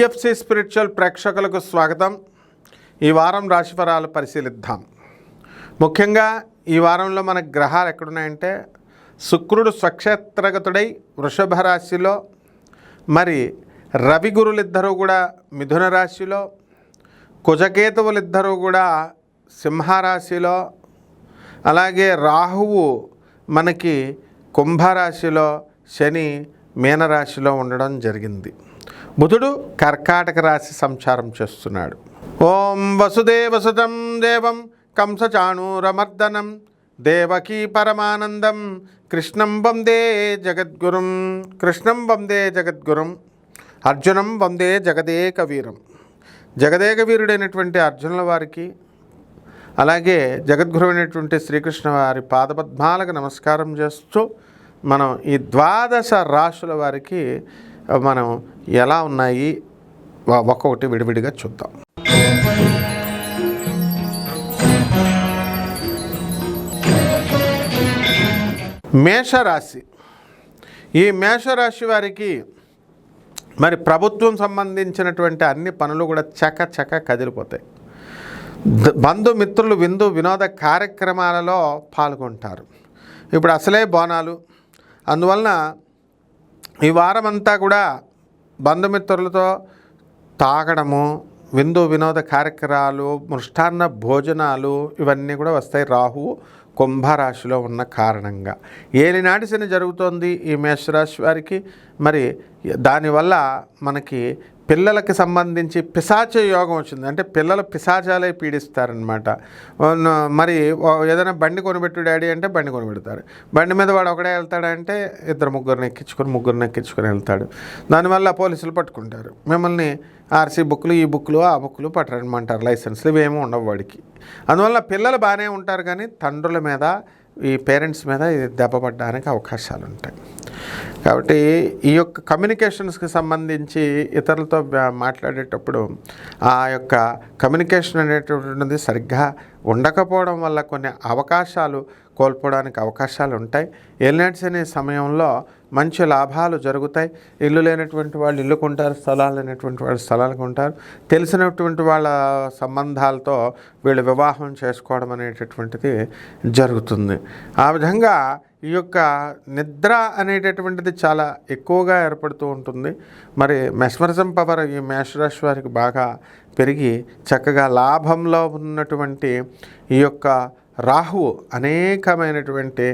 PFC spiritual ప్రేక్షకులకు స్వాగతం. ఈ వారం రాశిఫలాలు పరిశీలిద్దాం. ముఖ్యంగా ఈ వారంలో మన గ్రహాలు ఎక్కడున్నాయంటే శుక్రుడు స్వక్షేత్రగతుడై వృషభ రాశిలో, మరి రవి గురులిద్దరూ కూడా మిథున రాశిలో, కుజకేతువులిద్దరూ కూడా సింహరాశిలో, అలాగే రాహువు మనకి కుంభరాశిలో, శని మీనరాశిలో ఉండడం జరిగింది. బుధుడు కర్కాటక రాశి సంచారం చేస్తున్నాడు. ఓం వసుదేవసుతం దేవం కంసచాణూరమర్దనం దేవకీ పరమానందం కృష్ణం వందే జగద్గురుం. కృష్ణం వందే జగద్గురుం, అర్జునం వందే జగదేక వీరం. జగదేక వీరుడైనటువంటి అర్జునుల వారికి, అలాగే జగద్గురు అయినటువంటి శ్రీకృష్ణ వారి పాదపద్మాలకు నమస్కారం చేస్తూ మనం ఈ ద్వాదశ రాశుల వారికి మనం ఎలా ఉన్నాయి ఒక్కొక్కటి విడివిడిగా చూద్దాం. మేషరాశి. ఈ మేషరాశి వారికి మరి ప్రభుత్వం సంబంధించినటువంటి అన్ని పనులు కూడా చక కదిలిపోతాయి. బంధుమిత్రులు విందు వినోద కార్యక్రమాలలో పాల్గొంటారు. ఇప్పుడు అసలే బోనాలు, అందువలన ఈ వారమంతా కూడా బంధుమిత్రులతో తాగడము, విందు వినోద కార్యక్రమాలు, మృష్టాన్న భోజనాలు ఇవన్నీ కూడా వస్తాయి. రాహువు కుంభరాశిలో ఉన్న కారణంగా ఏలినాటి శని జరుగుతోంది ఈ మేషరాశి వారికి. మరి దానివల్ల మనకి పిల్లలకి సంబంధించి పిశాచ యోగం వచ్చింది. అంటే పిల్లలు పిశాచాలే పీడిస్తారనమాట. మరి ఏదైనా బండి కొనిపెట్టు డాడీ అంటే బండి కొనిపెడతారు. బండి మీద వాడు ఒకడే వెళ్తాడంటే ముగ్గురిని ఎక్కించుకొని వెళ్తాడు. దానివల్ల పోలీసులు పట్టుకుంటారు. మిమ్మల్ని ఆర్సీ బుక్లు, ఈ బుక్లు, ఆ బుక్లు పట్టరమంటారు. లైసెన్స్లు ఇవేమీ ఉండవు వాడికి. అందువల్ల పిల్లలు బాగానే ఉంటారు, కానీ తండ్రుల మీద, ఈ పేరెంట్స్ మీద ఇది దెబ్బపడడానికి అవకాశాలు ఉంటాయి. కాబట్టి ఈ యొక్క కమ్యూనికేషన్స్కి సంబంధించి ఇతరులతో మాట్లాడేటప్పుడు ఆ యొక్క కమ్యూనికేషన్ అనేటువంటిది సరిగ్గా ఉండకపోవడం వల్ల కొన్ని అవకాశాలు కోల్పోవడానికి అవకాశాలు ఉంటాయి. ఏలినాటి శని సమయంలో మంచి లాభాలు జరుగుతాయి. ఇల్లు లేనటువంటి వాళ్ళు ఇల్లు కొంటారు, స్థలాలు లేనటువంటి వాళ్ళు స్థలాలు కొంటారు. తెలిసినటువంటి వాళ్ళ సంబంధాలతో వీళ్ళు వివాహం చేసుకోవడం అనేటటువంటిది జరుగుతుంది. ఆ విధంగా ఈ యొక్క నిద్ర అనేటటువంటిది చాలా ఎక్కువగా ఏర్పడుతూ ఉంటుంది. మరి మెస్మరిజం పవర్ ఈ మేషరాశి వారికి బాగా పెరిగి చక్కగా లాభంలో ఉన్నటువంటి ఈ యొక్క రాహువు అనేకమైనటువంటి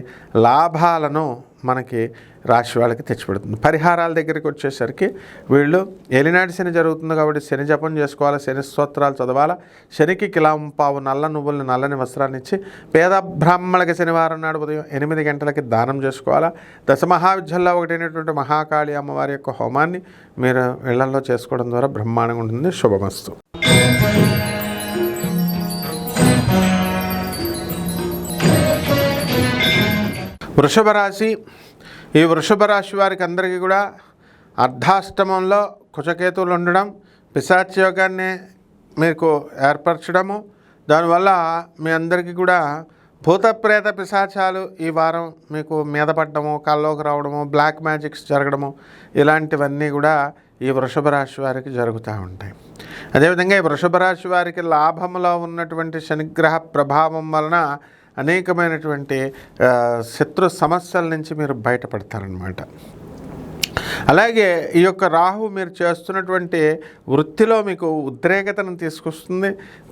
లాభాలను మనకి రాశి వాళ్ళకి తెచ్చిపెడుతుంది. పరిహారాల దగ్గరికి వచ్చేసరికి వీళ్ళు ఏలినాటి శని జరుగుతుంది కాబట్టి శని జపం చేసుకోవాలి, శని స్తోత్రాలు చదవాలా, శనికి కిలాంపావు నల్ల నువ్వుల్ని, నల్లని వస్త్రాన్ని ఇచ్చి పేద బ్రాహ్మణులకి శనివారం నాడు ఉదయం 8 గంటలకి దానం చేసుకోవాలా. దశమహావిద్యల్లో ఒకటైనటువంటి మహాకాళి అమ్మవారి యొక్క హోమాన్ని మీరు ఇళ్లలో చేసుకోవడం ద్వారా బ్రహ్మాండంగా ఉంటుంది. శుభమస్తు. వృషభ రాశి. ఈ వృషభ రాశి వారికి అందరికీ కూడా అర్ధాష్టమంలో కుజకేతువులు ఉండడం, పిశాచయోగాన్ని మీకు ఏర్పరచడము, దానివల్ల మీ అందరికీ కూడా భూత ప్రేత పిశాచాలు ఈ వారం మీకు మీద పడ్డము, కల్లోకి రావడము, బ్లాక్ మ్యాజిక్స్ జరగడము, ఇలాంటివన్నీ కూడా ఈ వృషభ రాశి వారికి జరుగుతూ ఉంటాయి. అదేవిధంగా ఈ వృషభ రాశి వారికి లాభంలో ఉన్నటువంటి శనిగ్రహ ప్రభావం వలన అనేకమైనటువంటి శత్రు సమస్యల నుంచి మీరు బయటపడతారనమాట. అలాగే ఈ యొక్క రాహు మీరు చేస్తున్నటువంటి వృత్తిలో మీకు ఉద్రేకతను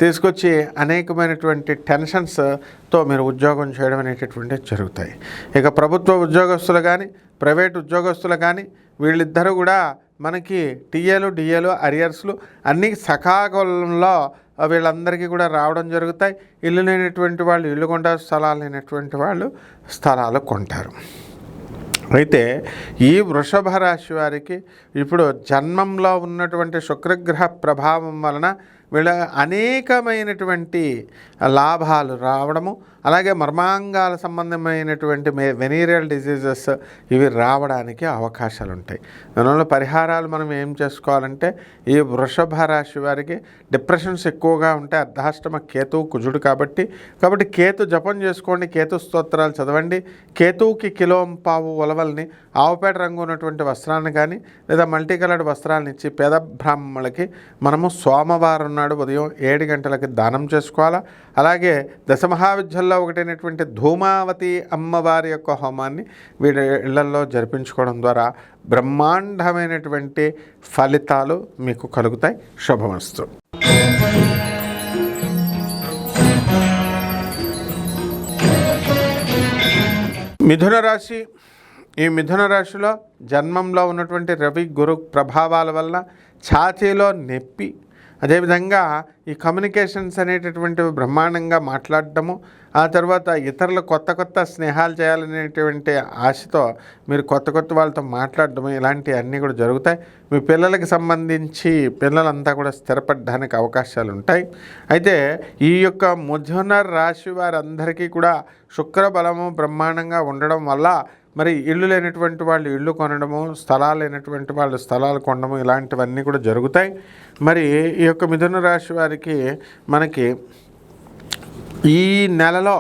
తీసుకొచ్చి అనేకమైనటువంటి టెన్షన్స్తో మీరు ఉద్యోగం చేయడం అనేటటువంటివి జరుగుతాయి. ఇక ప్రభుత్వ ఉద్యోగస్తులు కానీ, ప్రైవేట్ ఉద్యోగస్తులు కానీ వీళ్ళిద్దరూ కూడా మనకి టీఏలు, డిఏలు, అరియర్స్లు అన్నీ సకాలంలో వీళ్ళందరికీ కూడా రావడం జరుగుతాయి. ఇల్లు లేనటువంటి వాళ్ళు ఇల్లు కొంటారు, స్థలాలు లేనటువంటి వాళ్ళు స్థలాలు కొంటారు. అయితే ఈ వృషభ రాశి వారికి ఇప్పుడు జన్మంలో ఉన్నటువంటి శుక్రగ్రహ ప్రభావం వలన వీళ్ళ అనేకమైనటువంటి లాభాలు రావడము, అలాగే మర్మాంగాల సంబంధమైనటువంటి వెనీరియల్ డిసీజెస్ ఇవి రావడానికి అవకాశాలు ఉంటాయి. దానివల్ల పరిహారాలు మనం ఏం చేసుకోవాలంటే, ఈ వృషభ రాశి వారికి డిప్రెషన్స్ ఎక్కువగా ఉంటాయి. అర్ధాష్టమ కేతువు కుజుడు కాబట్టి కేతు జపం చేసుకోండి, కేతు స్తోత్రాలు చదవండి. కేతువుకి కిలోంపావు ఉలవల్ని ఆవుపేట రంగు ఉన్నటువంటి వస్త్రాన్ని కానీ లేదా మల్టీ కలర్డ్ వస్త్రాలను ఇచ్చి పేద బ్రాహ్మణులకి మనము సోమవారం నాడు ఉదయం 7 గంటలకి దానం చేసుకోవాలా. అలాగే దశమహావిద్యల్లో ఒకటైనటువంటి ధూమావతి అమ్మవారి యొక్క హోమాన్ని వీడి ఇళ్లలో జరిపించుకోవడం ద్వారా బ్రహ్మాండమైనటువంటి ఫలితాలు మీకు కలుగుతాయి. శుభమస్తు. మిథున రాశి. ఈ మిథున రాశిలో జన్మంలో ఉన్నటువంటి రవి గురు ప్రభావాల వల్ల ఛాతీలో నొప్పి, అదేవిధంగా ఈ కమ్యూనికేషన్స్ అనేటటువంటివి బ్రహ్మాండంగా మాట్లాడటము, ఆ తర్వాత ఇతరులు కొత్త స్నేహాలు చేయాలనేటువంటి ఆశతో మీరు కొత్త వాళ్ళతో మాట్లాడటము, ఇలాంటివన్నీ కూడా జరుగుతాయి. మీ పిల్లలకి సంబంధించి పిల్లలంతా కూడా స్థిరపడడానికి అవకాశాలు ఉంటాయి. అయితే ఈ యొక్క మిథున రాశి వారందరికీ కూడా శుక్ర బలము బ్రహ్మాండంగా ఉండడం వల్ల మరి ఇల్లు లేనటువంటి వాళ్ళు ఇల్లు కొనడము, స్థలాలు లేనటువంటి వాళ్ళు స్థలాలు కొనడము, ఇలాంటివన్నీ కూడా జరుగుతాయి. మరి ఈ యొక్క మిథున రాశి వారికి మనకి ఈ నెలలో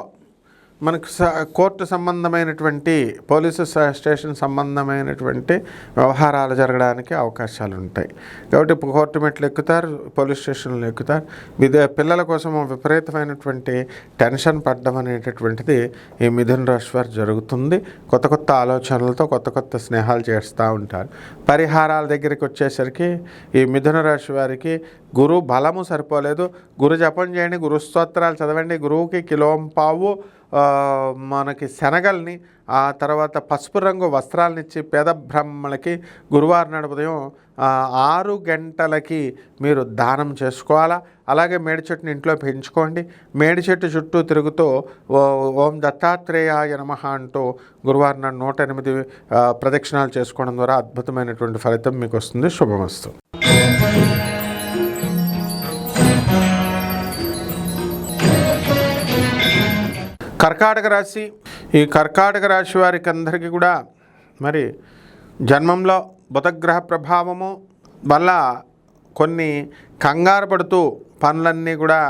మనకు కోర్టు సంబంధమైనటువంటి పోలీసు స్టేషన్ సంబంధమైనటువంటి వ్యవహారాలు జరగడానికి అవకాశాలు ఉంటాయి. కాబట్టి కోర్టు మెట్లు ఎక్కుతారు, పోలీస్ స్టేషన్లు ఎక్కుతారు. పిల్లల కోసం విపరీతమైనటువంటి టెన్షన్ పడడం అనేటటువంటిది ఈ మిథున రాశి వారు జరుగుతుంది. కొత్త ఆలోచనలతో కొత్త స్నేహాలు చేస్తూ ఉంటారు. పరిహారాల దగ్గరికి వచ్చేసరికి ఈ మిథున రాశి వారికి గురు బలము సరిపోలేదు. గురు జపం చేయండి, గురు స్తోత్రాలు చదవండి. గురువుకి కిలోంపావు మనకి శనగల్ని, ఆ తర్వాత పసుపు రంగు వస్త్రాలనిచ్చి పేద బ్రాహ్మణులకి గురువారం నాడు ఉదయం 6 గంటలకి మీరు దానం చేసుకోవాలా. అలాగే మేడి చెట్టుని ఇంట్లో పెంచుకోండి. మేడి చెట్టు చుట్టూ తిరుగుతూ ఓం దత్తాత్రేయాయ నమః అంటూ గురువారం నాడు 108 ప్రదక్షిణాలు చేసుకోవడం ద్వారా అద్భుతమైనటువంటి ఫలితం మీకు వస్తుంది. శుభమస్తు. కర్కాటక రాశి. ఈ కర్కాటక రాశి వారికి అందరికీ కూడా మరి జన్మంలో బుధగ్రహ ప్రభావము వల్ల కొన్ని కంగారు పడుతూ పనులన్నీ కూడా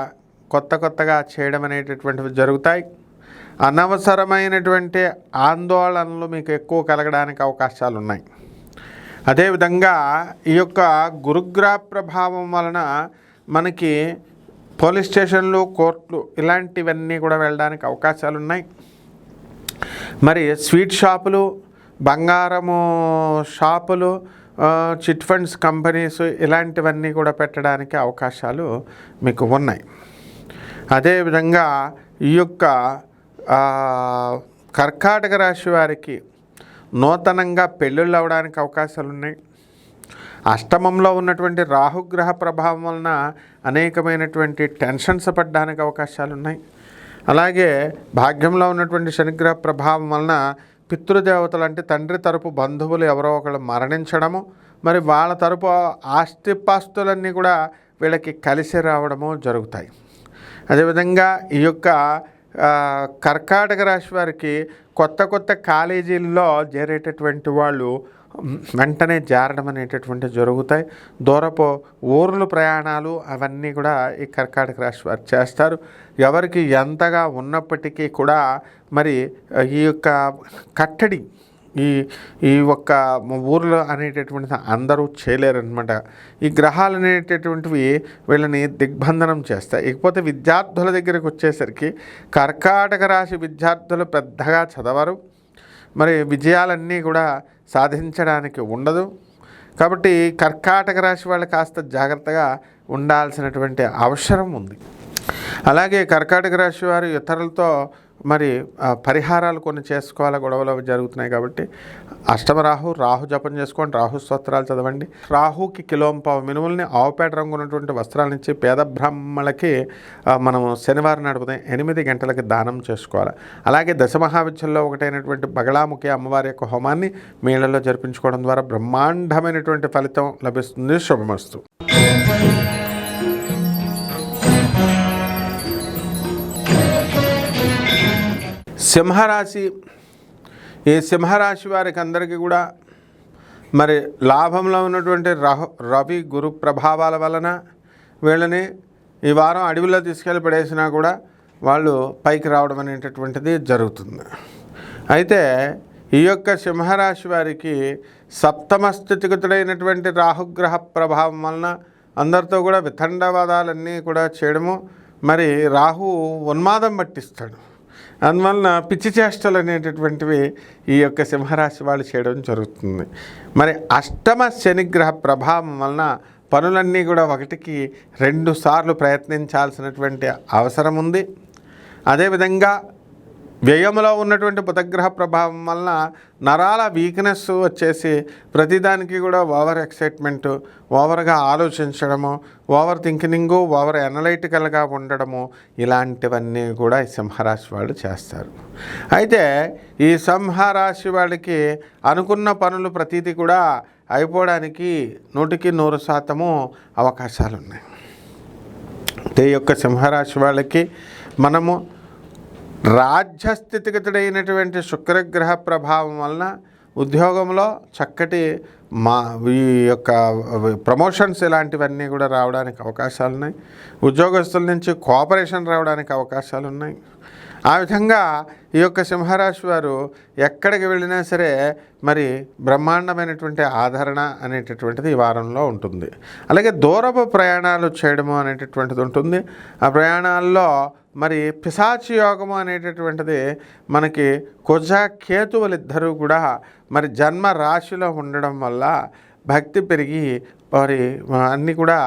కొత్తగా చేయడం అనేటటువంటివి జరుగుతాయి. అనవసరమైనటువంటి ఆందోళనలు మీకు ఎక్కువ కలగడానికి అవకాశాలు ఉన్నాయి. అదేవిధంగా ఈ యొక్క గురుగ్రహ ప్రభావం వలన మనకి పోలీస్ స్టేషన్లు, కోర్టులు ఇలాంటివన్నీ కూడా వెళ్ళడానికి అవకాశాలు ఉన్నాయి. మరి స్వీట్ షాపులు, బంగారము షాపులు, చిట్ ఫండ్స్ కంపెనీస్ ఇలాంటివన్నీ కూడా పెట్టడానికి అవకాశాలు మీకు ఉన్నాయి. అదేవిధంగా ఈ యొక్క కర్కాటక రాశి వారికి నూతనంగా పెళ్ళిళ్ళు అవ్వడానికి అవకాశాలు ఉన్నాయి. అష్టమంలో ఉన్నటువంటి రాహుగ్రహ ప్రభావం వలన అనేకమైనటువంటి టెన్షన్స్ పడడానికి అవకాశాలు ఉన్నాయి. అలాగే భాగ్యంలో ఉన్నటువంటి శనిగ్రహ ప్రభావం వలన పితృదేవతలు అంటే తండ్రి తరపు బంధువులు ఎవరో ఒకళ్ళు మరణించడము, మరి వాళ్ళ తరపు ఆస్తిపాస్తులన్నీ కూడా వీళ్ళకి కలిసి రావడము జరుగుతాయి. అదేవిధంగా ఈ యొక్క కర్కాటక రాశి వారికి కొత్త కాలేజీల్లో చేరేటటువంటి వాళ్ళు వెంటనే జారడం అనేటటువంటి జరుగుతాయి. దూరపు ఊర్లు ప్రయాణాలు అవన్నీ కూడా ఈ కర్కాటక రాశి వారు చేస్తారు. ఎవరికి ఎంతగా ఉన్నప్పటికీ కూడా మరి ఈ యొక్క కట్టడి ఈ ఒక్క ఊర్లో అనేటటువంటిది అందరూ చేయలేరనమాట. ఈ గ్రహాలు అనేటటువంటివి వీళ్ళని దిగ్బంధనం చేస్తాయి. ఇకపోతే విద్యార్థుల దగ్గరికి వచ్చేసరికి కర్కాటక రాశి విద్యార్థులు పెద్దగా చదవరు, మరి విజయాలన్నీ కూడా సాధించడానికి ఉండదు. కాబట్టి కర్కాటక రాశి వాళ్ళు కాస్త జాగ్రత్తగా ఉండాల్సినటువంటి అవసరం ఉంది. అలాగే కర్కాటక రాశి వారు ఇతరులతో మరి పరిహారాలు కొన్ని చేసుకోవాలి. గొడవలు జరుగుతున్నాయి కాబట్టి అష్టమ రాహు జపం చేసుకోండి, రాహు స్తోత్రాలు చదవండి. రాహుకి కిలోంపావు మినుముల్ని ఆవుపేట రంగు ఉన్నటువంటి వస్త్రాల నుంచి పేద బ్రాహ్మణులకి మనం శనివారం నాడు ఉదయం 8 గంటలకి దానం చేసుకోవాలి. అలాగే దశమహావిద్యల్లో ఒకటైనటువంటి బగళాముఖి అమ్మవారి యొక్క హోమాన్ని మీ ఇళ్లలో జరిపించుకోవడం ద్వారా బ్రహ్మాండమైనటువంటి ఫలితం లభిస్తుంది. శుభమస్తు. సింహరాశి, ఈ సింహరాశి వారికి అందరికీ కూడా మరి లాభంలో ఉన్నటువంటి రవి గురు ప్రభావాల వలన వీళ్ళని ఈ వారం అడవిలో తీసుకెళ్ళి పడేసినా కూడా వాళ్ళు పైకి రావడం అనేటటువంటిది జరుగుతుంది. అయితే ఈ యొక్క సింహరాశి వారికి సప్తమ స్థితిగతుడైనటువంటి రాహుగ్రహ ప్రభావం వలన అందరితో కూడా వితండవాదాలన్నీ కూడా చేయడము, మరి రాహు ఉన్మాదం పట్టిస్తాడు. అందువలన పిచ్చి చేష్టలు అనేటటువంటివి ఈ యొక్క సింహరాశి వాళ్ళు చేయడం జరుగుతుంది. మరి అష్టమ శనిగ్రహ ప్రభావం వలన పనులన్నీ కూడా 1కి 2 సార్లు ప్రయత్నించాల్సినటువంటి అవసరం ఉంది. అదేవిధంగా వ్యయంలో ఉన్నటువంటి బుధగ్రహ ప్రభావం వలన నరాల వీక్నెస్ వచ్చేసి ప్రతిదానికి కూడా ఓవర్ ఎక్సైట్మెంట్, ఓవర్గా ఆలోచించడము, ఓవర్ థింకింగు, ఓవర్ అనలైటికల్గా ఉండడము, ఇలాంటివన్నీ కూడా ఈ సింహరాశి వాళ్ళు చేస్తారు. అయితే ఈ సింహరాశి వాళ్ళకి అనుకున్న పనులు ప్రతిదీ కూడా అయిపోవడానికి 100కి 100% అవకాశాలు ఉన్నాయి. ఈ యొక్క సింహరాశి వాళ్ళకి మనము రాజ్యస్థితిగతుడైనటువంటి శుక్రగ్రహ ప్రభావం వలన ఉద్యోగంలో చక్కటి ఈ యొక్క ప్రమోషన్స్ ఇలాంటివన్నీ కూడా రావడానికి అవకాశాలు ఉన్నాయి. ఉద్యోగస్తుల నుంచి కోఆపరేషన్ రావడానికి అవకాశాలు ఉన్నాయి. ఆ విధంగా ఈ యొక్క సింహరాశి వారు ఎక్కడికి వెళ్ళినా సరే మరి బ్రహ్మాండమైనటువంటి ఆదరణ అనేటటువంటిది ఈ వారంలో ఉంటుంది. అలాగే దూరపు ప్రయాణాలు చేయడము అనేటటువంటిది ఉంటుంది. ఆ ప్రయాణాల్లో మరి పిశాచి యోగము అనేటటువంటిది మనకి కుజ కేతువులిద్దరూ కూడా మరి జన్మ రాశిలో ఉండడం వల్ల భక్తి పెరిగి మరి అన్నీ కూడా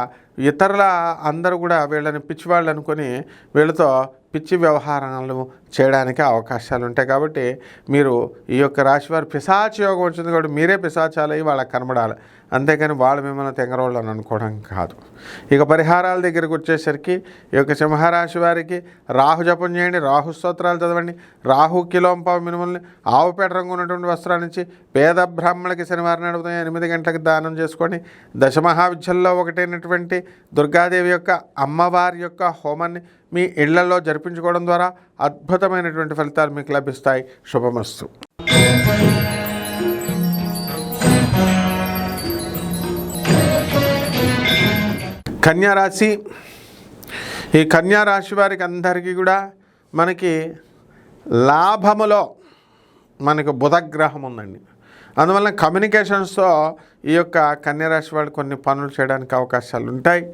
ఇతరుల అందరూ కూడా వీళ్ళని పిచ్చివాళ్ళు అనుకొని వీళ్ళతో పిచ్చి వ్యవహారాలు చేయడానికి అవకాశాలు ఉంటాయి. కాబట్టి మీరు ఈ యొక్క రాశి వారు పిశాచి యోగం వచ్చింది కాబట్టి మీరే పిశాచాలయ్యి వాళ్ళకి కనబడాలి, అంతేకాని వాళ్ళు మిమ్మల్ని తెంగరోళ్ళు అని అనుకోవడం కాదు. ఇక పరిహారాల దగ్గరికి వచ్చేసరికి ఈ యొక్క సింహరాశి వారికి రాహు జపం చేయండి, రాహు స్తోత్రాలు చదవండి, రాహు కిలోంపావు మినుముల్ని ఆవుపేట రంగు ఉన్నటువంటి వస్త్రాల నుంచి పేద బ్రాహ్మణులకి శనివారం నాడు ఉదయం 8 గంటలకు దానం చేసుకోండి. దశమహావిద్యల్లో ఒకటైనటువంటి దుర్గాదేవి యొక్క అమ్మవారి యొక్క హోమాన్ని మీ ఇళ్లలో జరిపించుకోవడం ద్వారా అద్భుతమైనటువంటి ఫలితాలు మీకు లభిస్తాయి. శుభమస్తు. కన్యారాశి, ఈ కన్యారాశి వారికి అందరికీ కూడా మనకి లాభములో మనకు బుధగ్రహం ఉందండి. అందువల్ల కమ్యూనికేషన్స్తో ఈ యొక్క కన్యారాశి వాళ్ళు కొన్ని పనులు చేయడానికి అవకాశాలు ఉంటాయి.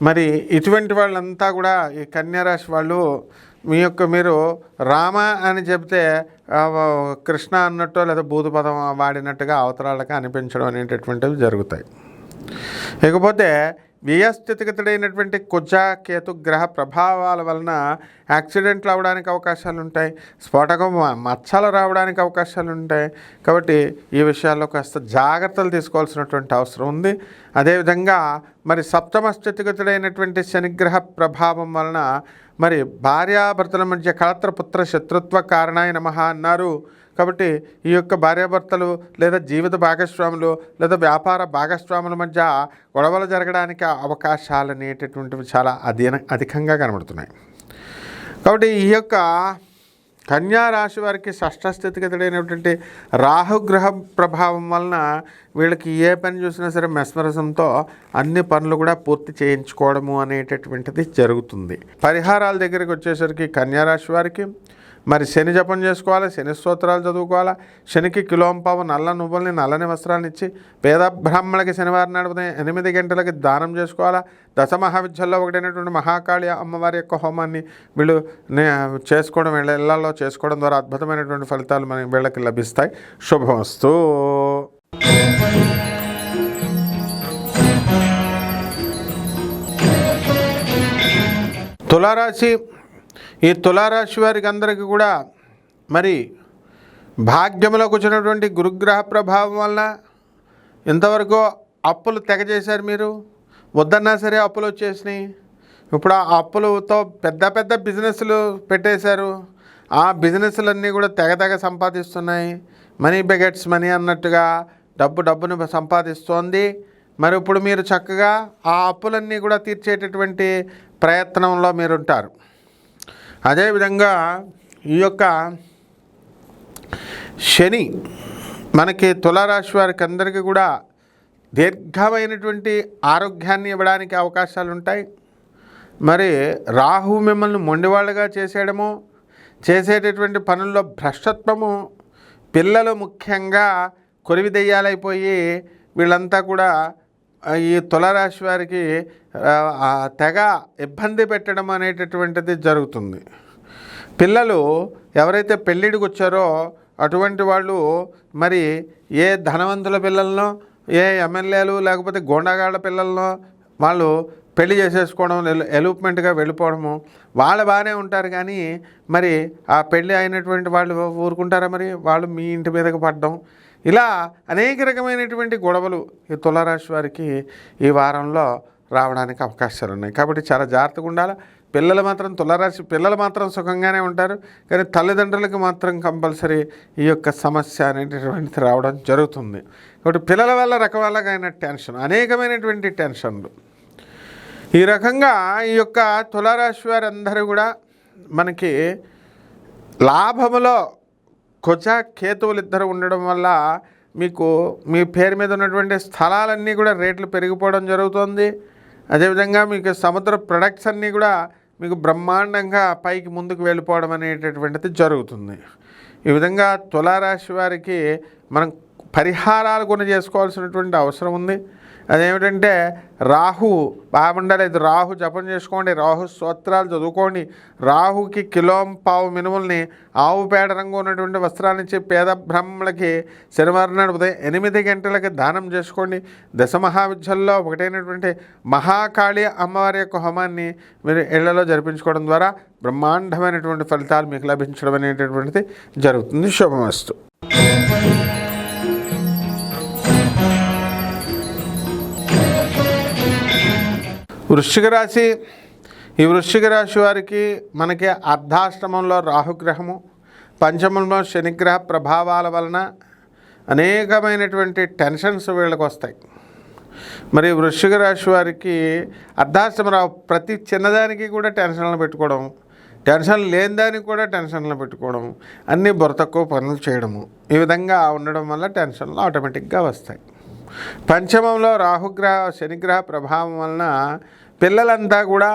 మరి ఇటువంటి వాళ్ళంతా కూడా ఈ కన్యారాశి వాళ్ళు మీరు రామ అని చెప్తే కృష్ణ అన్నట్టు లేదా బూదు పదం వాడినట్టుగా అవతరాలకు అనిపించడం అనేటటువంటివి జరుగుతాయి. ఇకపోతే వ్యయస్థితిగతుడైనటువంటి కుజ కేతు గ్రహ ప్రభావాల వలన యాక్సిడెంట్లు అవడానికి అవకాశాలు ఉంటాయి, స్ఫోటకం మచ్చలు రావడానికి అవకాశాలు ఉంటాయి. కాబట్టి ఈ విషయాల్లో కాస్త జాగ్రత్తలు తీసుకోవాల్సినటువంటి అవసరం ఉంది. అదేవిధంగా మరి సప్తమ స్థితిగతుడైనటువంటి శనిగ్రహ ప్రభావం వలన మరి భార్యాభర్తల మధ్య కళత్రపుత్ర శత్రుత్వ కారణాయ నమః అన్నారు. కాబట్టి ఈ యొక్క భార్యాభర్తలు లేదా జీవిత భాగస్వాములు లేదా వ్యాపార భాగస్వాముల మధ్య గొడవలు జరగడానికి అవకాశాలు అనేటటువంటివి చాలా అధికంగా కనబడుతున్నాయి. కాబట్టి ఈ యొక్క కన్యా రాశి వారికి షష్ఠ స్థితిగతుడైనటువంటి రాహుగ్రహ ప్రభావం వలన వీళ్ళకి ఏ పని చూసినా సరే మెస్మరసంతో అన్ని పనులు కూడా పూర్తి చేయించుకోవడము అనేటటువంటిది జరుగుతుంది. పరిహారాల దగ్గరికి వచ్చేసరికి కన్యా రాశి వారికి మరి శని జపం చేసుకోవాలి, శని స్తోత్రాలు చదువుకోవాలి, శనికి కిలోంపావు నల్ల నువ్వుల్ని నల్లని వస్త్రాలను ఇచ్చి పేద బ్రాహ్మణులకి శనివారం నాడు 8 గంటలకి దానం చేసుకోవాలా. దశమహావిద్యల్లో ఒకటైనటువంటి మహాకాళి అమ్మవారి యొక్క హోమాన్ని వీళ్ళు చేసుకోవడం, వీళ్ళ ఇళ్లలో చేసుకోవడం ద్వారా అద్భుతమైనటువంటి ఫలితాలు మన వీళ్ళకి లభిస్తాయి. శుభమస్తు. తులారాశి, ఈ తులారాశి వారికి అందరికీ కూడా మరి భాగ్యంలోకి వచ్చినటువంటి గురుగ్రహ ప్రభావం వల్ల ఇంతవరకు అప్పులు తెగ చేశారు. మీరు వద్దన్నా సరే అప్పులు వచ్చేసినాయి. ఇప్పుడు ఆ అప్పులతో పెద్ద పెద్ద బిజినెస్లు పెట్టేశారు. ఆ బిజినెస్లన్నీ కూడా తెగ సంపాదిస్తున్నాయి. మనీ బెగెట్స్ మనీ అన్నట్టుగా డబ్బుని సంపాదిస్తోంది. మరి ఇప్పుడు మీరు చక్కగా ఆ అప్పులన్నీ కూడా తీర్చేటటువంటి ప్రయత్నంలో మీరుంటారు. అదేవిధంగా ఈ యొక్క శని మనకి తులారాశి వారికి అందరికీ కూడా దీర్ఘమైనటువంటి ఆరోగ్యాన్ని ఇవ్వడానికి అవకాశాలు ఉంటాయి. మరి రాహు మిమ్మల్ని మొండివాళ్ళుగా చేసేయడము, చేసేటటువంటి పనుల్లో భ్రష్టత్వము, పిల్లలు ముఖ్యంగా కొరివి దెయ్యాలైపోయి వీళ్ళంతా కూడా ఈ తులారాశి వారికి తెగ ఇబ్బంది పెట్టడం అనేటటువంటిది జరుగుతుంది. పిల్లలు ఎవరైతే పెళ్ళిడికి వచ్చారో అటువంటి వాళ్ళు మరి ఏ ధనవంతుల పిల్లలనో, ఏ ఎమ్మెల్యేలు లేకపోతే గోండాగాళ్ళ పిల్లలనో వాళ్ళు పెళ్లి చేసేసుకోవడం, ఎలూప్మెంట్గా వెళ్ళిపోవడము, వాళ్ళు బాగానే ఉంటారు. కానీ మరి ఆ పెళ్ళి అయినటువంటి వాళ్ళు ఊరుకుంటారా? మరి వాళ్ళు మీ ఇంటి మీదకి పడడం, ఇలా అనేక రకమైనటువంటి గొడవలు ఈ తులారాశి వారికి ఈ వారంలో రావడానికి అవకాశాలు ఉన్నాయి. కాబట్టి చాలా జాగ్రత్తగా ఉండాలి. తులారాశి పిల్లలు మాత్రం సుఖంగానే ఉంటారు, కానీ తల్లిదండ్రులకు మాత్రం కంపల్సరీ ఈ యొక్క సమస్య అనేటటువంటిది రావడం జరుగుతుంది. కాబట్టి పిల్లల వల్ల రకరకాలైన టెన్షన్, అనేకమైనటువంటి టెన్షన్లు. ఈ రకంగా ఈ యొక్క తులారాశి వారందరూ కూడా మనకి లాభములో కుజ కేతువులు ఇద్దరు ఉండడం వల్ల మీకు మీ పేరు మీద ఉన్నటువంటి స్థలాలన్నీ కూడా రేట్లు పెరిగిపోవడం జరుగుతుంది. అదేవిధంగా మీకు సముద్ర ప్రొడక్ట్స్ అన్నీ కూడా మీకు బ్రహ్మాండంగా పైకి ముందుకు వెళ్ళిపోవడం అనేటటువంటిది జరుగుతుంది. ఈ విధంగా తులారాశి వారికి మనం పరిహారాలు కొన్ని చేసుకోవాల్సినటువంటి అవసరం ఉంది. అదేమిటంటే రాహు బాగుండలేదు, రాహు జపం చేసుకోండి, రాహు స్తోత్రాలు చదువుకోండి, రాహుకి కిలోంపావు మినుముల్ని ఆవు పేడ రంగు ఉన్నటువంటి వస్త్రాన్నిచ్చి పేద బ్రాహ్మణులకి శనివారం నాడు ఉదయం 8 గంటలకి దానం చేసుకోండి. దశమహావిద్యల్లో ఒకటైనటువంటి మహాకాళి అమ్మవారి యొక్క హోమాన్ని మీరు ఇళ్లలో జరిపించుకోవడం ద్వారా బ్రహ్మాండమైనటువంటి ఫలితాలు మీకు లభించడం అనేటటువంటిది జరుగుతుంది. శుభమస్తు. వృశ్చిక రాశి. ఈ వృశ్చిక రాశి వారికి మనకి అర్ధాష్టమంలో రాహుగ్రహము, పంచమంలో శనిగ్రహ ప్రభావాల వలన అనేకమైనటువంటి టెన్షన్స్ వీళ్ళకి వస్తాయి. మరి వృశ్చిక రాశి వారికి అర్ధాష్టమ రావు ప్రతి చిన్నదానికి కూడా టెన్షన్లు పెట్టుకోవడం, టెన్షన్ లేని దానికి కూడా టెన్షన్లు పెట్టుకోవడం, అన్నీ బుర్ర తక్కువ పనులు చేయడము, ఈ విధంగా ఉండడం వల్ల టెన్షన్లు ఆటోమేటిక్గా వస్తాయి. పంచమంలో రాహుగ్రహ శనిగ్రహ ప్రభావం వలన పిల్లలంతా కూడా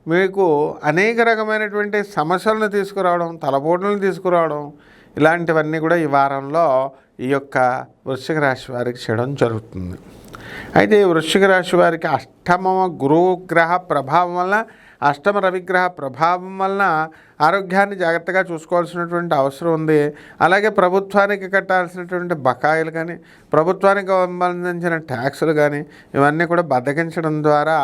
మీకు అనేక రకమైనటువంటి సమస్యలను తీసుకురావడం, తలపోటులను తీసుకురావడం, ఇలాంటివన్నీ కూడా ఈ వారంలో ఈ యొక్క వృశ్చిక రాశి వారికి చేయడం జరుగుతుంది. అయితే వృశ్చిక రాశి వారికి అష్టమ గురుగ్రహ ప్రభావం వల్ల, అష్టమ రవిగ్రహ ప్రభావం వలన ఆరోగ్యాన్ని జాగ్రత్తగా చూసుకోవాల్సినటువంటి అవసరం ఉంది. అలాగే ప్రభుత్వానికి కట్టాల్సినటువంటి బకాయిలు కానీ, ప్రభుత్వానికి సంబంధించిన ట్యాక్సులు కానీ ఇవన్నీ కూడా బద్దకించడం ద్వారా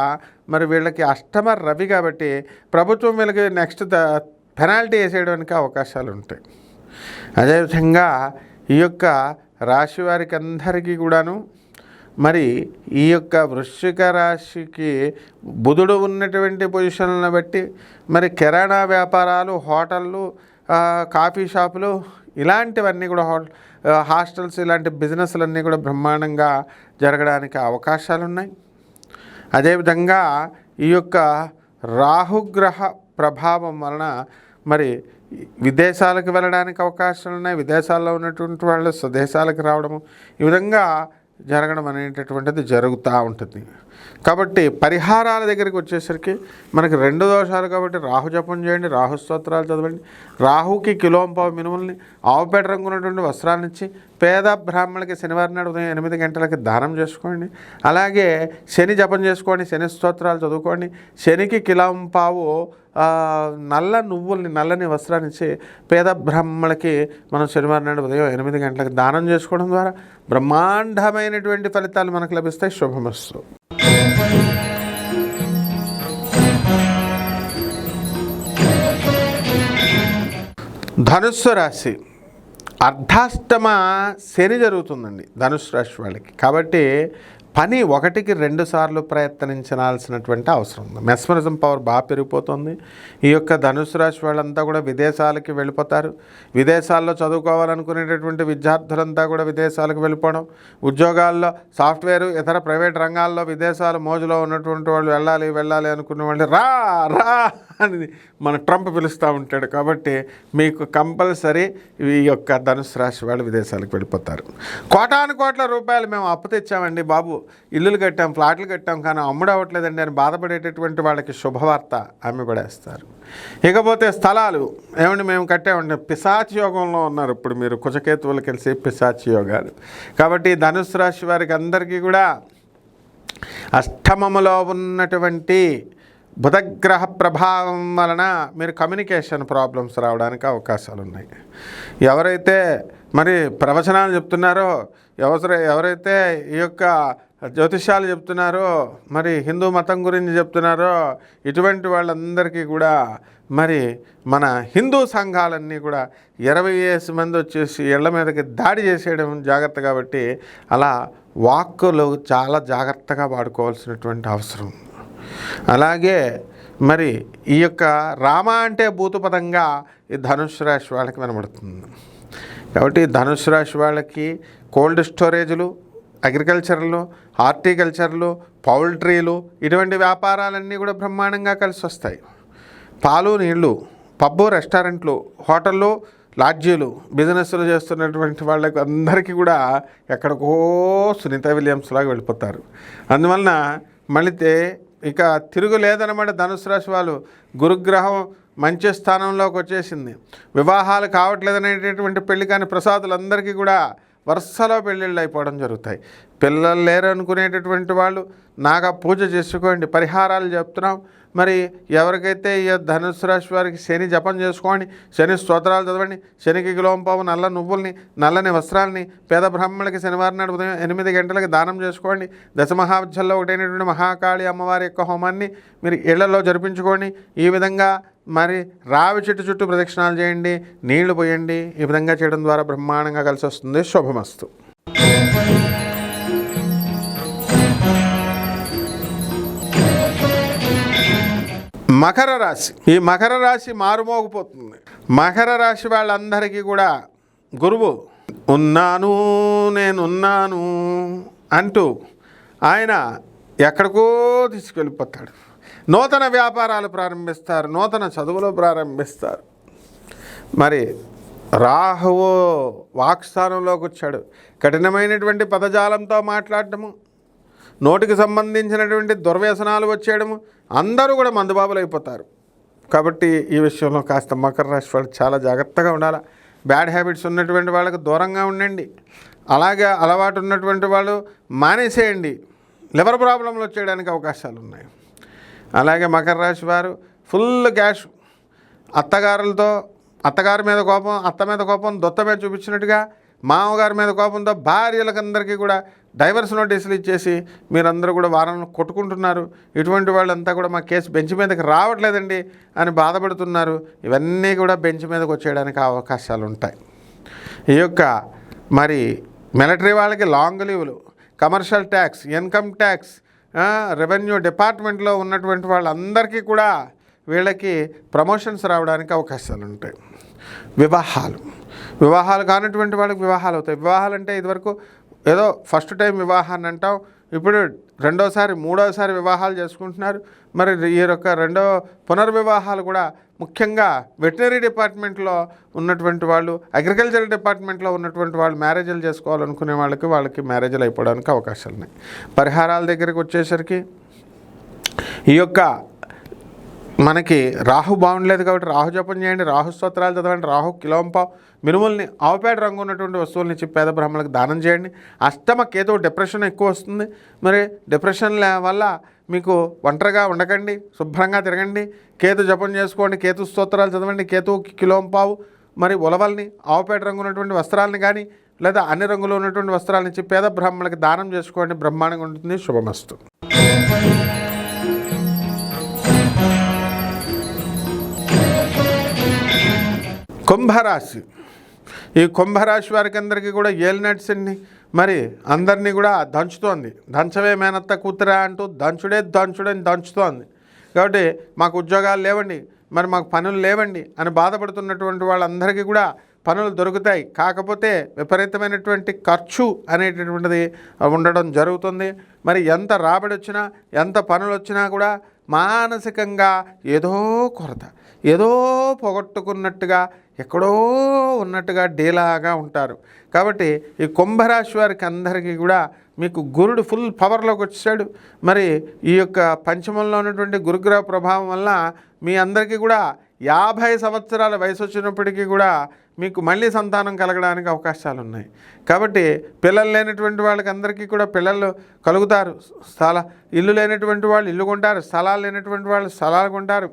మరి వీళ్ళకి అష్టమ రవి కాబట్టి ప్రభుత్వం వీళ్ళకి నెక్స్ట్ పెనాల్టీ వేసేయడానికి అవకాశాలు ఉంటాయి. అదేవిధంగా ఈ యొక్క రాశి వారికి అందరికీ కూడాను మరి ఈ యొక్క వృశ్చిక రాశికి బుధుడు ఉన్నటువంటి పొజిషన్లను బట్టి మరి కిరాణా వ్యాపారాలు, హోటళ్ళు, కాఫీ షాపులు ఇలాంటివన్నీ కూడా హాస్టల్స్ ఇలాంటి బిజినెస్లన్నీ కూడా బ్రహ్మాండంగా జరగడానికి అవకాశాలు ఉన్నాయి. అదేవిధంగా ఈ యొక్క రాహుగ్రహ ప్రభావం వలన మరి విదేశాలకు వెళ్ళడానికి అవకాశాలు ఉన్నాయి. విదేశాల్లో ఉన్నటువంటి వాళ్ళు స్వదేశాలకు రావడము, ఈ విధంగా జరగడం అనేటటువంటిది జరుగుతూ ఉంటుంది. కాబట్టి పరిహారాల దగ్గరికి వచ్చేసరికి మనకి 2 దోషాలు కాబట్టి రాహు జపం చేయండి, రాహు స్తోత్రాలు చదవండి, రాహుకి కిలోంపావు మినుముల్ని ఆవుపేట రంగు ఉన్నటువంటి వస్త్రాన్నిచ్చి పేద బ్రాహ్మణులకి శనివారం నాడు ఉదయం 8 గంటలకి దానం చేసుకోండి. అలాగే శని జపం చేసుకోండి, శని స్తోత్రాలు చదువుకోండి. శనికి కిలోంపావు నల్లని వస్త్రాన్ని ఇచ్చి పేద బ్రాహ్మణులకి మనం శనివారం నాడు ఉదయం 8 గంటలకు దానం చేసుకోవడం ద్వారా బ్రహ్మాండమైనటువంటి ఫలితాలు మనకు లభిస్తాయి. శుభమస్తు. ధనుస్సు రాశి. అర్ధాష్టమ శని జరుగుతుందండి ధనుస్సు రాశి వాళ్ళకి. కాబట్టి పని 1కి 2 సార్లు ప్రయత్నించాల్సినటువంటి అవసరం ఉంది. మెస్మరిజం పవర్ బాగా పెరిగిపోతుంది. ఈ యొక్క ధనుసు రాశి వాళ్ళంతా కూడా విదేశాలకి వెళ్ళిపోతారు. విదేశాల్లో చదువుకోవాలనుకునేటటువంటి విద్యార్థులంతా కూడా విదేశాలకు వెళ్ళిపోవడం, ఉద్యోగాల్లో సాఫ్ట్వేర్ ఇతర ప్రైవేట్ రంగాల్లో విదేశాల మోజులో ఉన్నటువంటి వాళ్ళు వెళ్ళాలి అనుకునే వాళ్ళు రా అని మన ట్రంప్ పిలుస్తూ ఉంటాడు. కాబట్టి మీకు కంపల్సరీ ఈ యొక్క ధనుసు రాశి వాళ్ళు విదేశాలకు వెళ్ళిపోతారు. కోటాను కోట్ల రూపాయలు మేము అప్పు తెచ్చామండి బాబు, ఇల్లులు కట్టాం, ఫ్లాట్లు కట్టాం, కానీ అమ్ముడవట్లేదండి అని బాధపడేటటువంటి వాళ్ళకి శుభవార్త అమ్మిపడేస్తారు. ఇకపోతే స్థలాలు ఏమండి మేము కట్టామండి, పిశాచి యోగంలో ఉన్నారు ఇప్పుడు మీరు, కుజకేతువులు కలిసి పిశాచి యోగాలు. కాబట్టి ధనుసు రాశి వారికి అందరికీ కూడా అష్టమములో ఉన్నటువంటి బుధగ్రహ ప్రభావం వలన మీరు కమ్యూనికేషన్ ప్రాబ్లమ్స్ రావడానికి అవకాశాలు ఉన్నాయి. ఎవరైతే మరి ప్రవచనాలు చెప్తున్నారో, ఎవరైతే ఈ యొక్క జ్యోతిష్యాలు చెప్తున్నారో, మరి హిందూ మతం గురించి చెప్తున్నారో, ఇటువంటి వాళ్ళందరికీ కూడా మరి మన హిందూ సంఘాలన్నీ కూడా 20 మంది వచ్చేసి ఇళ్ల మీదకి దాడి చేసేయడం జాగ్రత్త. కాబట్టి అలా వాక్కులు చాలా జాగ్రత్తగా వాడుకోవాల్సినటువంటి అవసరం. అలాగే మరి ఈ యొక్క రామ అంటే భూతపదంగా ఈ ధనుసు రాశి వాళ్ళకి వినబడుతుంది. కాబట్టి ధనుసు రాశి వాళ్ళకి కోల్డ్ స్టోరేజ్లు, అగ్రికల్చర్లు, హార్టికల్చర్లు, పౌల్ట్రీలు, ఇటువంటి వ్యాపారాలన్నీ కూడా బ్రహ్మాండంగా కలిసి వస్తాయి. పాలు నీళ్లు, పబ్బు, రెస్టారెంట్లు, హోటళ్ళు, లాడ్జీలు, బిజినెస్లు చేస్తున్నటువంటి వాళ్ళకి అందరికీ కూడా ఎక్కడికో సునీత విలియమ్స్ లాగా వెళ్ళిపోతారు. అందువలన మళ్ళీ ఇక తిరుగు లేదన్నమాట. ధనుసు రాశి వాళ్ళు గురుగ్రహం మంచి స్థానంలోకి వచ్చేసింది, వివాహాలు కావట్లేదనేటటువంటి పెళ్లి కాని ప్రసాదులందరికీ కూడా వరుసలో పెళ్ళిళ్ళు అయిపోవడం జరుగుతాయి. పిల్లలు లేరు అనుకునేటటువంటి వాళ్ళు నాగా పూజ చేసుకోండి, పరిహారాలు చెప్తున్నాం. మరి ఎవరికైతే ఈ ధనుసు రాశి వారికి శని జపం చేసుకోండి, శని స్తోత్రాలు చదవండి, శనికి కిలోంపావు నల్ల నువ్వుల్ని, నల్లని వస్త్రాలని పేద బ్రాహ్మణులకి శనివారం నాడు ఉదయం 8 గంటలకి దానం చేసుకోండి. దశమహావిద్యల్లో ఒకటైనటువంటి మహాకాళి అమ్మవారి యొక్క హోమాన్ని మీరు ఇళ్లలో జరిపించుకోండి. ఈ విధంగా మరి రావి చెట్టు చుట్టూ ప్రదక్షిణాలు చేయండి, నీళ్లు పోయండి. ఈ విధంగా చేయడం ద్వారా బ్రహ్మాండంగా కలిసి వస్తుంది. శుభమస్తు. మకర రాశి. ఈ మకర రాశి మారుమోగిపోతుంది. మకర రాశి వాళ్ళందరికీ కూడా గురువు ఉన్నాను నేనున్నాను అంటూ ఆయన ఎక్కడికో తీసుకెళ్ళిపోతాడు. నూతన వ్యాపారాలు ప్రారంభిస్తారు, నూతన చదువులు ప్రారంభిస్తారు. మరి రాహువు వాక్స్థానంలోకి వచ్చాడు. కఠినమైనటువంటి పదజాలంతో మాట్లాడటము, నోటికి సంబంధించినటువంటి దుర్వ్యసనాలు వచ్చేయడము, అందరూ కూడా మందుబాబులు అయిపోతారు. కాబట్టి ఈ విషయంలో కాస్త మకర రాశి వాళ్ళు చాలా జాగ్రత్తగా ఉండాలి. బ్యాడ్ హ్యాబిట్స్ ఉన్నటువంటి వాళ్ళకి దూరంగా ఉండండి. అలాగే అలవాటు ఉన్నటువంటి వాళ్ళు మానేసేయండి. లివర్ ప్రాబ్లంలు వచ్చేయడానికి అవకాశాలు ఉన్నాయి. అలాగే మకర రాశి వారు ఫుల్ గ్యాష్, అత్తగారి మీద కోపం, అత్త మీద కోపం, దొత్త మీద చూపించినట్టుగా మామగారి మీద కోపంతో భార్యలకందరికీ కూడా డైవర్స్ నోటీసులు ఇచ్చేసి మీరందరూ కూడా వారంలో కొట్టుకుంటున్నారు. ఇటువంటి వాళ్ళంతా కూడా మా కేసు బెంచ్ మీదకి రావట్లేదండి అని బాధపడుతున్నారు. ఇవన్నీ కూడా బెంచ్ మీదకి వచ్చేయడానికి అవకాశాలు ఉంటాయి. ఈ యొక్క మరి మిలిటరీ వాళ్ళకి లాంగ్ లీవ్లు, commercial tax, income tax, revenue డిపార్ట్మెంట్లో ఉన్నటువంటి వాళ్ళందరికీ కూడా వీళ్ళకి ప్రమోషన్స్ రావడానికి అవకాశాలు ఉంటాయి. వివాహాలు కానటువంటి వాళ్ళకి వివాహాలు అవుతాయి. వివాహాలు అంటే ఇదివరకు ఏదో ఫస్ట్ టైం వివాహాన్ని అంటాం, ఇప్పుడు రెండోసారి మూడోసారి వివాహాలు చేసుకుంటున్నారు. మరి ఈ యొక్క రెండో పునర్వివాహాలు కూడా ముఖ్యంగా వెటనరీ డిపార్ట్మెంట్లో ఉన్నటువంటి వాళ్ళు, అగ్రికల్చర్ డిపార్ట్మెంట్లో ఉన్నటువంటి వాళ్ళు మ్యారేజ్లు చేసుకోవాలనుకునే వాళ్ళకి మ్యారేజ్లు అయిపోవడానికి అవకాశాలు ఉన్నాయి. పరిహారాల దగ్గరికి వచ్చేసరికి ఈ యొక్క మనకి రాహు బాగుండలేదు కాబట్టి రాహు జపం చేయండి, రాహు స్తోత్రాలు చదవండి, రాహు కిలోంపావు మినుముల్ని, ఆవుపేట రంగు ఉన్నటువంటి వస్తువుల్ని ఇచ్చి పేద బ్రాహ్మణులకు దానం చేయండి. అష్టమ కేతు డిప్రెషన్ ఎక్కువ వస్తుంది. మరి డిప్రెషన్ వల్ల మీకు ఒంటరిగా ఉండకండి, శుభ్రంగా తిరగండి, కేతు జపం చేసుకోండి, కేతు స్తోత్రాలు చదవండి, కేతు కిలోంపావు మరి ఉలవల్ని, ఆవుపేట రంగు ఉన్నటువంటి వస్త్రాలని కానీ లేదా అన్ని రంగులు ఉన్నటువంటి వస్త్రాలను ఇచ్చి పేద బ్రాహ్మణులకు దానం చేసుకోండి. బ్రహ్మాండంగా ఉంటుంది. శుభమస్తు. కుంభరాశి. ఈ కుంభరాశి వారికి అందరికీ కూడా ఏలినట్స్ అండి మరి అందరినీ కూడా దంచుతోంది. దంచవే మేనత్త కూతురా అంటూ దంచుడని దంచుతోంది. కాబట్టి మాకు ఉద్యోగాలు లేవండి, మరి మాకు పనులు లేవండి అని బాధపడుతున్నటువంటి వాళ్ళందరికీ కూడా పనులు దొరుకుతాయి. కాకపోతే విపరీతమైనటువంటి ఖర్చు అనేటటువంటిది ఉండడం జరుగుతుంది. మరి ఎంత రాబడి వచ్చినా, ఎంత పనులు వచ్చినా కూడా మానసికంగా ఏదో కొరత, ఏదో పోగొట్టుకున్నట్టుగా, ఎక్కడో ఉన్నట్టుగా డీలాగా ఉంటారు. కాబట్టి ఈ కుంభరాశి వారికి అందరికీ కూడా మీకు గురుడు ఫుల్ పవర్లోకి వచ్చాడు. మరి ఈ యొక్క పంచమంలో ఉన్నటువంటి గురుగ్రహ ప్రభావం వల్ల మీ అందరికీ కూడా 50 సంవత్సరాల వయసు వచ్చినప్పటికీ కూడా మీకు మళ్ళీ సంతానం కలగడానికి అవకాశాలు ఉన్నాయి. కాబట్టి పిల్లలు లేనటువంటి వాళ్ళకి అందరికీ కూడా పిల్లలు కలుగుతారు. ఇల్లు లేనటువంటి వాళ్ళు ఇల్లు కొంటారు, స్థలాలు లేనటువంటి వాళ్ళు స్థలాలు కొంటారు.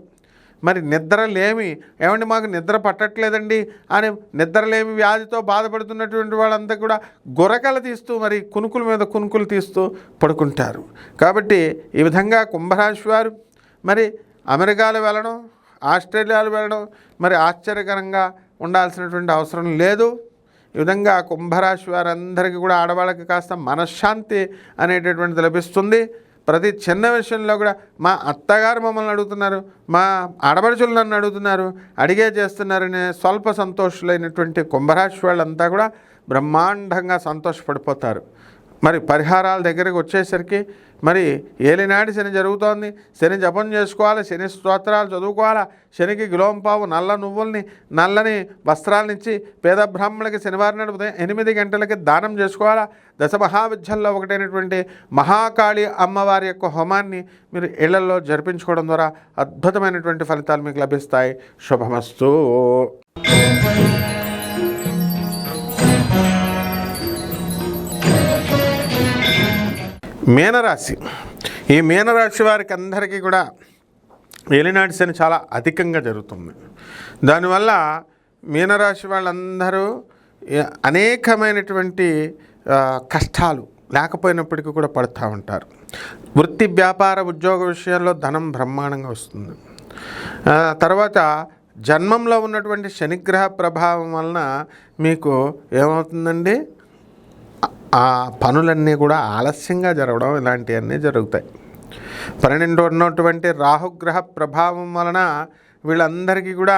మరి నిద్రలేమి, ఏమండి మాకు నిద్ర పట్టట్లేదండి అని నిద్రలేమి వ్యాధితో బాధపడుతున్నటువంటి వాళ్ళంతా కూడా గురకలు తీస్తూ, మరి కునుకుల మీద కునుకులు తీస్తూ పడుకుంటారు. కాబట్టి ఈ విధంగా కుంభరాశి వారు మరి అమెరికాలో వెళ్ళడం, ఆస్ట్రేలియాలో వెళ్ళడం మరి ఆశ్చర్యకరంగా ఉండాల్సినటువంటి అవసరం లేదు. ఈ విధంగా కుంభరాశి వారందరికీ కూడా ఆడవాళ్ళకి కాస్త మనశ్శాంతి అనేటటువంటిది లభిస్తుంది. ప్రతి చిన్న విషయంలో కూడా మా అత్తగారు మమ్మల్ని అడుగుతున్నారు, మా ఆడపడుచులు నన్ను అడుగుతున్నారు, అడిగే చేస్తున్నారనే స్వల్ప సంతోషులైనటువంటి కుంభరాశి వాళ్ళంతా కూడా బ్రహ్మాండంగా సంతోషపడిపోతారు. మరి పరిహారాల దగ్గరికి వచ్చేసరికి మరి ఏలినాటి శని జరుగుతోంది. శని జపం చేసుకోవాలి, శని స్తోత్రాలు చదువుకోవాలా, శనికి గిలోంపావు నల్ల నువ్వుల్ని నల్లని వస్త్రాలనిచ్చి పేద బ్రాహ్మణులకి శనివారం నాడు ఉదయం 8 గంటలకి దానం చేసుకోవాలా. దశ మహావిద్యల్లో ఒకటైనటువంటి మహాకాళి అమ్మవారి యొక్క హోమాన్ని మీరు ఇళ్లలో జరిపించుకోవడం ద్వారా అద్భుతమైనటువంటి ఫలితాలు మీకు లభిస్తాయి. శుభమస్తు. మీనరాశి. ఈ మీనరాశి వారికి అందరికీ కూడా ఏలినాటి శని చాలా అధికంగా జరుగుతుంది. దానివల్ల మీనరాశి వాళ్ళందరూ అనేకమైనటువంటి కష్టాలు లేకపోయినప్పటికీ కూడా పడుతూ ఉంటారు. వృత్తి వ్యాపార ఉద్యోగ విషయాల్లో ధనం బ్రహ్మాండంగా వస్తుంది. తర్వాత జన్మంలో ఉన్నటువంటి శనిగ్రహ ప్రభావం వలన మీకు ఏమవుతుందండి, ఆ పనులన్నీ కూడా ఆలస్యంగా జరగడం ఇలాంటివన్నీ జరుగుతాయి. 12 ఉన్నటువంటి రాహుగ్రహ ప్రభావం వలన వీళ్ళందరికీ కూడా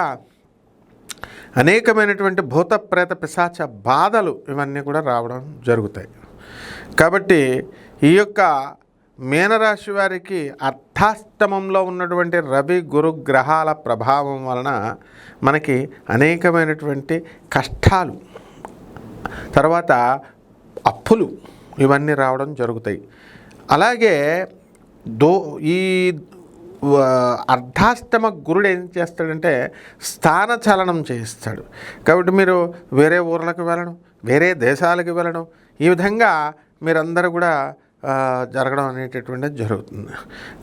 అనేకమైనటువంటి భూత ప్రేత పిశాచ బాధలు ఇవన్నీ కూడా రావడం జరుగుతాయి. కాబట్టి ఈ యొక్క మీనరాశి వారికి అర్ధాష్టమంలో ఉన్నటువంటి రవి గురు గ్రహాల ప్రభావం వలన మనకి అనేకమైనటువంటి కష్టాలు, తర్వాత అప్పులు ఇవన్నీ రావడం జరుగుతాయి. అలాగే ఈ అర్ధాష్టమ గురుడు ఏం చేస్తాడంటే స్థానచలనం చేయిస్తాడు. కాబట్టి మీరు వేరే ఊర్లకు వెళ్ళడం, వేరే దేశాలకు వెళ్ళడం, ఈ విధంగా మీరందరూ కూడా జరగడం అనేటటువంటిది జరుగుతుంది.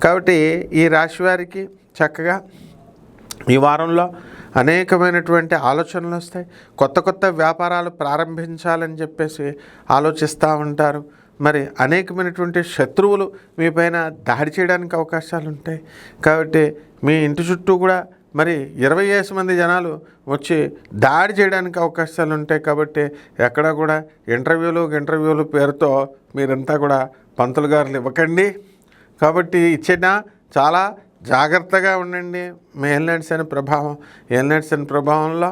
కాబట్టి ఈ రాశి వారికి చక్కగా ఈ వారంలో అనేకమైనటువంటి ఆలోచనలు వస్తాయి. కొత్త కొత్త వ్యాపారాలు ప్రారంభించాలని చెప్పేసి ఆలోచిస్తూ ఉంటారు. మరి అనేకమైనటువంటి శత్రువులు మీ పైన దాడి చేయడానికి అవకాశాలు ఉంటాయి. కాబట్టి మీ ఇంటి చుట్టూ కూడా మరి 20 మంది జనాలు వచ్చి దాడి చేయడానికి అవకాశాలు ఉంటాయి. కాబట్టి ఎక్కడ కూడా ఇంటర్వ్యూలు పేరుతో మీరంతా కూడా పంతులు గారులు ఇవ్వకండి. కాబట్టి ఇచ్చిన చాలా జాగ్రత్తగా ఉండండి. ఏలినాటి శని ప్రభావంలో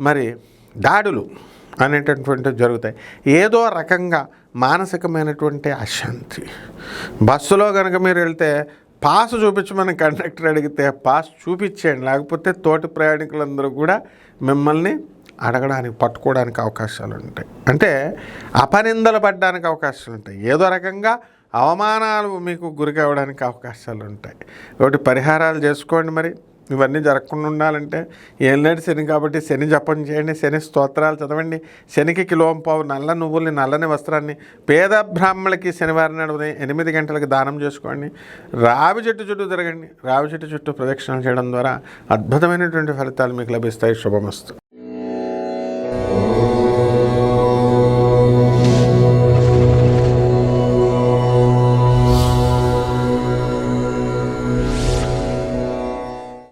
మరి దాడులు అనేటటువంటివి జరుగుతాయి. ఏదో రకంగా మానసికమైనటువంటి అశాంతి. బస్సులో కనుక మీరు వెళ్తే పాస్ చూపించమని కండక్టర్ అడిగితే పాస్ చూపించేయండి, లేకపోతే తోటి ప్రయాణికులందరూ కూడా మిమ్మల్ని పట్టుకోవడానికి అవకాశాలు ఉంటాయి. అంటే అపనిందలు పడడానికి అవకాశాలు ఉంటాయి. ఏదో రకంగా అవమానాలు మీకు గురి కావడానికి అవకాశాలు ఉంటాయి. కాబట్టి పరిహారాలు చేసుకోండి. మరి ఇవన్నీ జరగకుండా ఉండాలంటే ఏలినాటి శని కాబట్టి శని జపం చేయండి, శని స్తోత్రాలు చదవండి, శనికి కిలోంపావు నల్ల నువ్వుల్ని నల్లని వస్త్రాన్ని పేద బ్రాహ్మణులకి శనివారం నాడు ఉదయం 8 గంటలకు దానం చేసుకోండి. రావి చెట్టు చుట్టూ తిరగండి. రావి చెట్టు చుట్టూ ప్రదక్షిణలు చేయడం ద్వారా అద్భుతమైనటువంటి ఫలితాలు మీకు లభిస్తాయి. శుభమస్తు.